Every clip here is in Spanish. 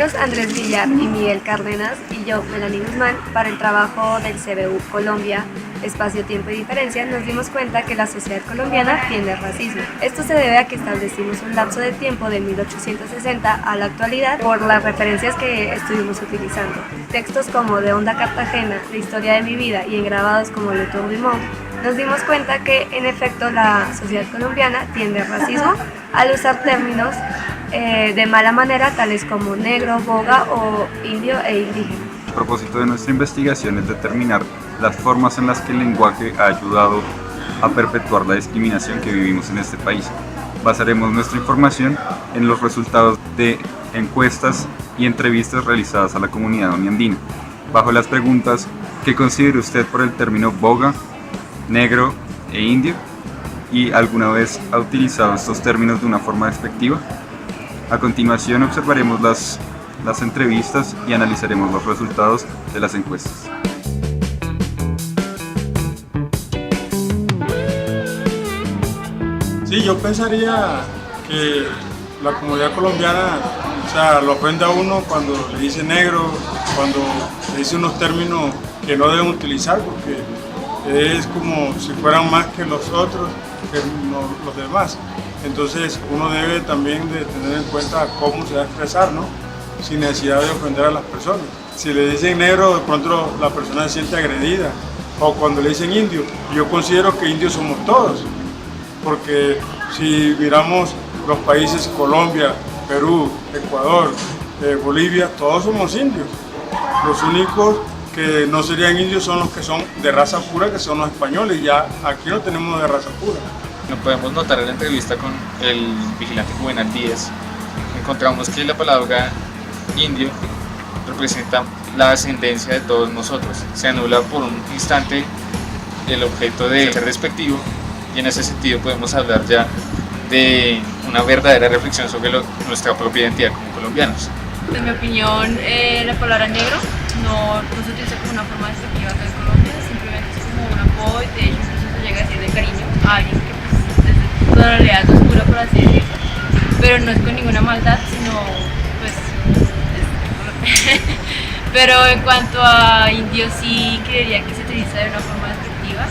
compañeros Andrés Villar y Miguel Cárdenas y yo, Melanie Guzmán, para el trabajo del CBU Colombia, Espacio, Tiempo y Diferencia, nos dimos cuenta que la sociedad colombiana tiene racismo. Esto se debe a que establecimos un lapso de tiempo de 1860 a la actualidad por las referencias que estuvimos utilizando. Textos como De Honda Cartagena, La historia de mi vida y engrabados como Le Tour du Monde, nos dimos cuenta que en efecto la sociedad colombiana tiende al racismo al usar términos de mala manera tales como negro, boga o indio e indígena. El propósito de nuestra investigación es determinar las formas en las que el lenguaje ha ayudado a perpetuar la discriminación que vivimos en este país. Basaremos nuestra información en los resultados de encuestas y entrevistas realizadas a la comunidad uniandina, bajo las preguntas: ¿qué considera usted por el término boga, negro e indio? ¿Y alguna vez ha utilizado estos términos de una forma despectiva? A continuación observaremos las entrevistas y analizaremos los resultados de las encuestas. Sí, yo pensaría que la comunidad colombiana, lo ofende a uno cuando le dice negro, cuando le dice unos términos que no deben utilizar, porque es como si fueran más que los otros, que los demás. Entonces uno debe también de tener en cuenta cómo se va a expresar, ¿no? Sin necesidad de ofender a las personas. Si le dicen negro, de pronto la persona se siente agredida. O cuando le dicen indio, yo considero que indios somos todos. Porque si miramos los países Colombia, Perú, Ecuador, Bolivia, todos somos indios. Los únicos que no serían indios son los que son de raza pura, que son los españoles. Ya aquí no tenemos de raza pura. Lo podemos notar en la entrevista con el vigilante Juvenal Díaz. Encontramos que la palabra indio representa la ascendencia de todos nosotros. Se anula por un instante el objeto de ser despectivo, y en ese sentido podemos hablar ya de una verdadera reflexión sobre nuestra propia identidad como colombianos. En mi opinión, la palabra negro no se utiliza como una forma despectiva acá en Colombia, simplemente es como un apodo, de hecho incluso se llega a decir de cariño a alguien que pues, desde toda realidad es oscura, por así decirlo, pero no es con ninguna maldad, sino pues pero en cuanto a indio sí creería que se utiliza de una forma despectiva.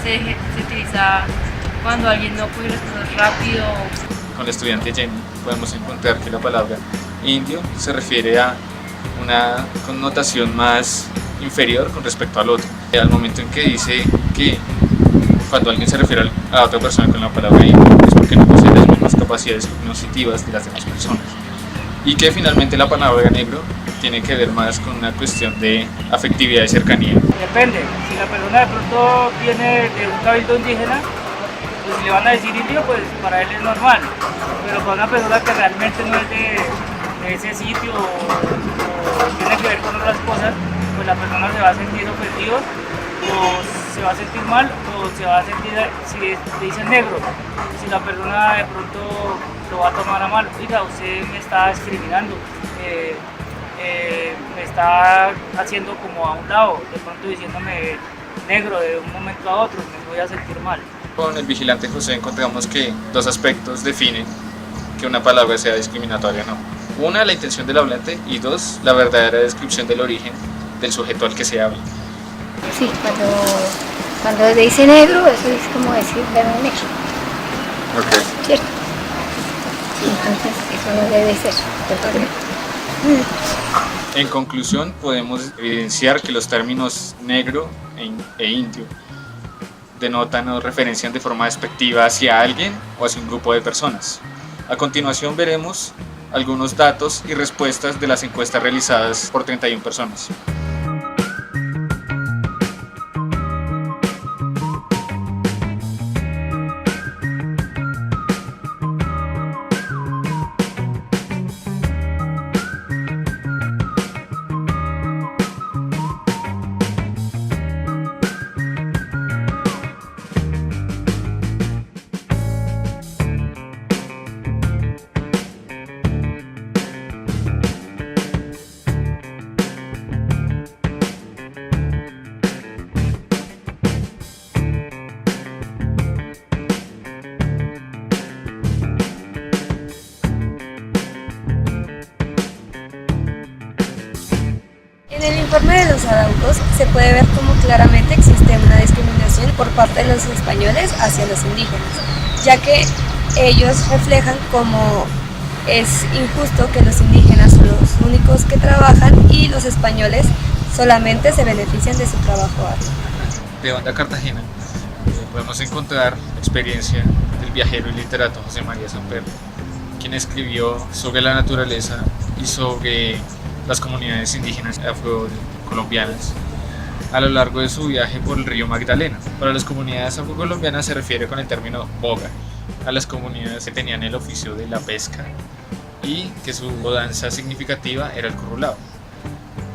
Se utiliza cuando alguien no coge las cosas rápido. Con la estudiante Jenny podemos encontrar que la palabra indio se refiere a una connotación más inferior con respecto al otro. Al momento en que dice que cuando alguien se refiere a otra persona con la palabra indio es porque no posee las mismas capacidades cognitivas de las demás personas. Y que finalmente la palabra negro tiene que ver más con una cuestión de afectividad y cercanía. Depende, si la persona de pronto viene de un cabildo indígena, pues si le van a decir indio, pues para él es normal, pero para una persona que realmente no es de ese sitio o tiene que ver con otras cosas, pues la persona se va a sentir ofendido o se va a sentir mal o se va a sentir, si le dicen negro, si la persona de pronto lo va a tomar a mal, oiga, usted me está discriminando, me está haciendo como a un lado, de pronto diciéndome negro de un momento a otro, me voy a sentir mal. Con el vigilante José encontramos que dos aspectos definen que una palabra sea discriminatoria o no. Una, la intención del hablante, y dos, la verdadera descripción del origen del sujeto al que se habla. Sí, cuando dice negro, eso es como decir verme negro. Okay. ¿Cierto? Sí, entonces eso no debe ser. En conclusión, podemos evidenciar que los términos negro e indio denotan o referencian de forma despectiva hacia alguien o hacia un grupo de personas. A continuación veremos algunos datos y respuestas de las encuestas realizadas por 31 personas. el informe de los Araucos se puede ver cómo claramente existe una discriminación por parte de los españoles hacia los indígenas, ya que ellos reflejan cómo es injusto que los indígenas son los únicos que trabajan y los españoles solamente se benefician de su trabajo arduo. De Onda Cartagena podemos encontrar la experiencia del viajero y literato José María Samper, quien escribió sobre la naturaleza y sobre las comunidades indígenas afrocolombianas a lo largo de su viaje por el río Magdalena. Para las comunidades afrocolombianas se refiere con el término boga a las comunidades que tenían el oficio de la pesca y que su danza significativa era el currulao.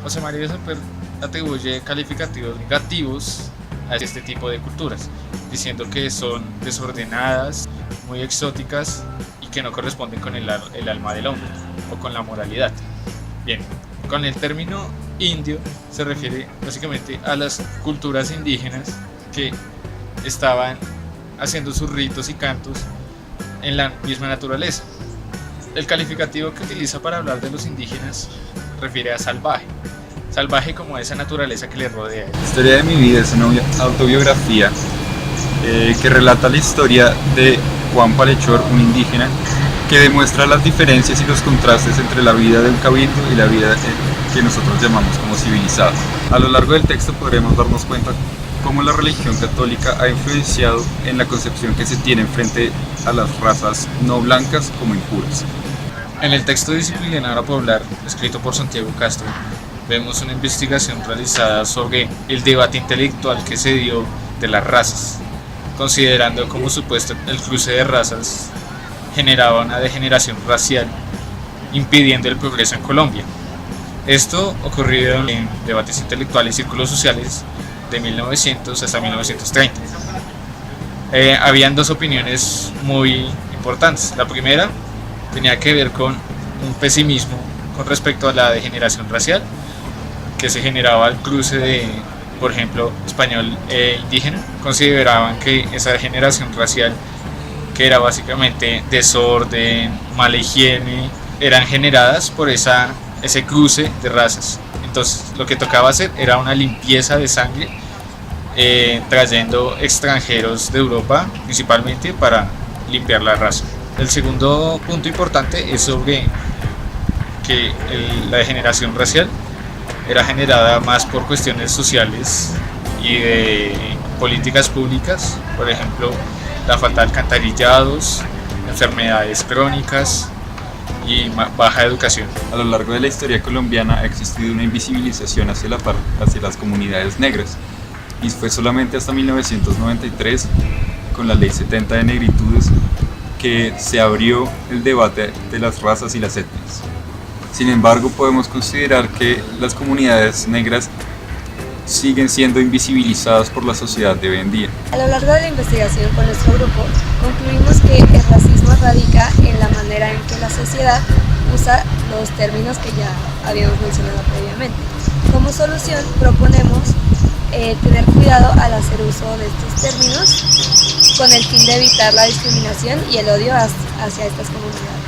José María Samper atribuye calificativos negativos a este tipo de culturas, diciendo que son desordenadas, muy exóticas y que no corresponden con el alma del hombre o con la moralidad. Bien, con el término indio se refiere básicamente a las culturas indígenas que estaban haciendo sus ritos y cantos en la misma naturaleza. El calificativo que utiliza para hablar de los indígenas refiere a salvaje. Salvaje como esa naturaleza que le rodea. La historia de mi vida es una autobiografía que relata la historia de Juan Palechor, un indígena, que demuestra las diferencias y los contrastes entre la vida de un cabildo y la vida que nosotros llamamos como civilizada. A lo largo del texto podremos darnos cuenta cómo la religión católica ha influenciado en la concepción que se tiene frente a las razas no blancas como impuras. En el texto disciplinario popular, escrito por Santiago Castro, vemos una investigación realizada sobre el debate intelectual que se dio de las razas, considerando como supuesto el cruce de razas generaba una degeneración racial, impidiendo el progreso en Colombia. Esto ocurrió en debates intelectuales y círculos sociales de 1900 hasta 1930. Habían dos opiniones muy importantes. La primera tenía que ver con un pesimismo con respecto a la degeneración racial que se generaba al cruce de, por ejemplo, español e indígena. Consideraban que esa degeneración racial, que era básicamente desorden, mala higiene, eran generadas por ese cruce de razas. Entonces lo que tocaba hacer era una limpieza de sangre, trayendo extranjeros de Europa principalmente para limpiar la raza. El segundo punto importante es sobre que la degeneración racial era generada más por cuestiones sociales y de políticas públicas, por ejemplo, la falta de alcantarillados, enfermedades crónicas y baja educación. A lo largo de la historia colombiana ha existido una invisibilización hacia las comunidades negras, y fue solamente hasta 1993, con la Ley 70 de Negritudes, que se abrió el debate de las razas y las etnias. Sin embargo, podemos considerar que las comunidades negras siguen siendo invisibilizadas por la sociedad de hoy en día. A lo largo de la investigación con nuestro grupo, concluimos que el racismo radica en la manera en que la sociedad usa los términos que ya habíamos mencionado previamente. Como solución, proponemos tener cuidado al hacer uso de estos términos con el fin de evitar la discriminación y el odio hacia estas comunidades.